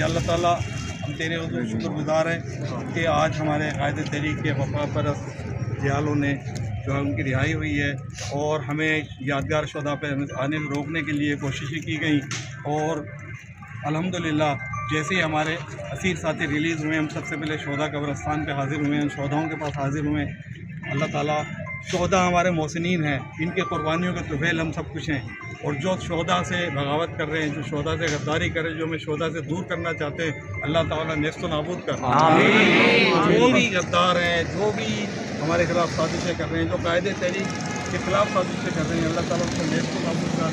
اللہ تعالیٰ ہم تیرے حضور شکر گزار ہیں کہ آج ہمارے قائد تحریک کے وفا پرست جہالوں نے جو ہے ان کی رہائی ہوئی ہے، اور ہمیں یادگار شہداء پہ آنے سے روکنے کے لیے کوششیں کی گئیں، اور الحمدللہ جیسے ہی ہمارے اسیر ساتھی ریلیز ہوئے ہم سب سے پہلے شہداء قبرستان پہ حاضر ہوئے ہیں، شہداؤں کے پاس حاضر ہوئے ہیں۔ اللہ تعالیٰ شہداء ہمارے محسنین ہیں، ان کے قربانیوں کے طفیل ہم سب کچھ ہیں، اور جو شہداء سے بغاوت کر رہے ہیں، جو شہداء سے غداری کر رہے ہیں، جو ہمیں شہداء سے دور کرنا چاہتے ہیں، اللہ تعالیٰ نیست و نابود کر۔ جو بھی غدار ہیں، جو بھی ہمارے خلاف سازشیں کر رہے ہیں، جو قائد تحریک کے خلاف سازشیں کر رہے ہیں، اللہ تعالیٰ اس کو نیست و نابود کر۔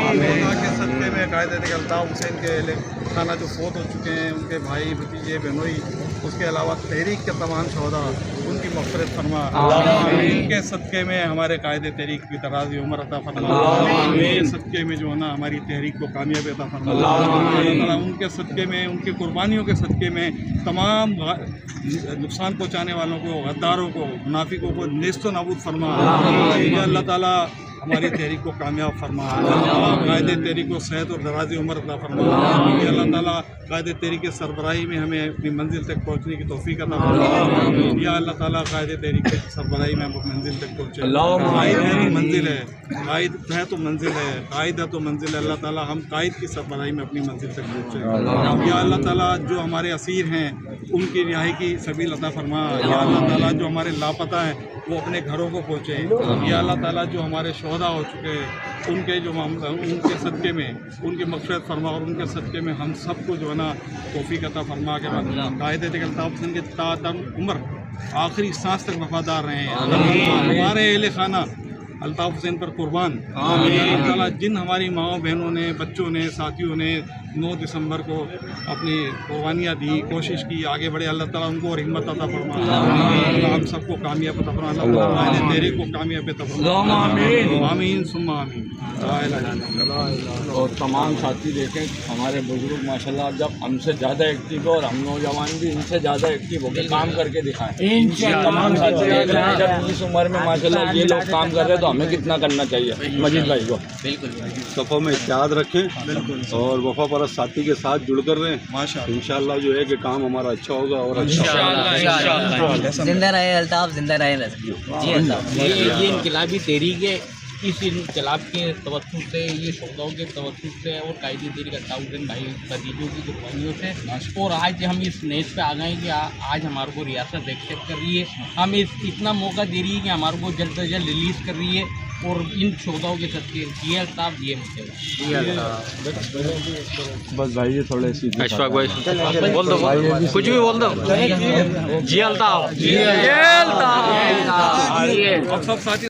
اللہ کے صدقے میں قائد تحریک الطاف حسین کے اہل خانہ جو فوت ہو چکے ہیں، ان کے بھائی بھتیجے بہنوئی، اس کے علاوہ تحریک کے تمام شہداء، ان کی مغفرت فرما۔ ان کے صدقے میں ہمارے قائد تحریک کی دراز عمر عطا فرما۔ ان کے صدقے میں جو ہے نا ہماری تحریک کو کامیابی عطا فرما۔ اللہ تعالیٰ ان کے صدقے میں، ان کی قربانیوں کے صدقے میں تمام نقصان پہنچانے والوں کو، غداروں کو، منافقوں کو نیست و نابود فرما۔ یا اللہ تعالیٰ ہماری تحریک کو کامیاب فرما۔ قائد تحریک کو صحت اور دراز عمر عطا فرما۔ یا اللہ تعالیٰ قائد تحریک کے سربراہی میں ہمیں اپنی منزل تک پہنچنے کی توفیق عطا فرما۔ یا اللہ تعالیٰ قائد تحریک کے سربراہی میں ہم منزل تک پہنچے۔ قائد ہے تو منزل ہے، قائد ہے تو منزل ہے، قائد ہے تو منزل ہے۔ اللہ تعالیٰ ہم قائد کی سربراہی میں اپنی منزل تک پہنچے۔ یا اللہ تعالیٰ جو ہمارے اسیر ہیں ان کی رہائی کی سبیل عطا فرما۔ یا اللہ تعالیٰ جو ہمارے لاپتہ ہیں وہ اپنے گھروں کو پہنچے۔ یا اللہ تعالیٰ جو ہمارے شہداء ہو چکے ہیں ان کے جو ان کے صدقے میں ان کی مغفرت فرما، اور ان کے صدقے میں ہم سب کو جو ہے نا توفیق عطا فرما کے بعد قائد تحریک الطاف حسین کے تا عمر آخری سانس تک وفادار رہے ہیں۔ ہمارے اہل خانہ الطاف حسین پر قربان۔ اللہ تعالیٰ جن ہماری ماؤں بہنوں نے، بچوں نے، ساتھیوں نے 9 دسمبر کو اپنی قربانیاں دی، کوشش کی، آگے بڑھے، اللہ تعالیٰ ان کو ہمت عطا فرما۔ اللہ ہم سب کو کامیاب عطا فرما۔ اللہ تعالیٰ تحریک کو کامیاب عطا فرما۔ آمین ثم آمین۔ اور تمام ساتھی دیکھیں ہمارے بزرگ ماشاءاللہ جب ہم سے زیادہ ایکٹیو ہو، اور ہم نوجوان بھی ان سے زیادہ ایکٹیو ہو کے کام کر کے دکھائیں۔ تمام ساتھی دیکھ رہے ہیں جب اس عمر میں ماشاءاللہ یہ لوگ کام کر رہے ہیں تو ہمیں کتنا کرنا چاہیے۔ مجید بھائی کو صفوں میں اتحاد رکھیں اور وفا پرست ساتھی کے ساتھ جڑ کر رہیں، انشاءاللہ جو ہے کہ کام ہمارا اچھا ہوگا اور اچھا۔ زندہ رہے الطاف، زندہ رہے جی الطاف۔ یہ انقلابی تحریک ہے، اس انقلاب کے توسط سے، یہ شہداؤں کے توسط سے، اور قائد تحریک الطاف حسین بھائی بھتیجوں کی قربانیوں سے، اور آج ہم اس نیز پہ آ گئے ہیں کہ آج ہمارے کو ریاست ایکسیپٹ کر رہی ہے، ہم اتنا موقع دے رہی ہے کہ ہمارے کو جلد از جلد ریلیز کر رہی ہے، اور ان شہداؤں کے صدقے یہ الطاف یہ بس بھائی یہ تھوڑے سی اشفاق بھائی بول دو، کچھ بھی بول دو۔ جی الطاف، جی الطاف۔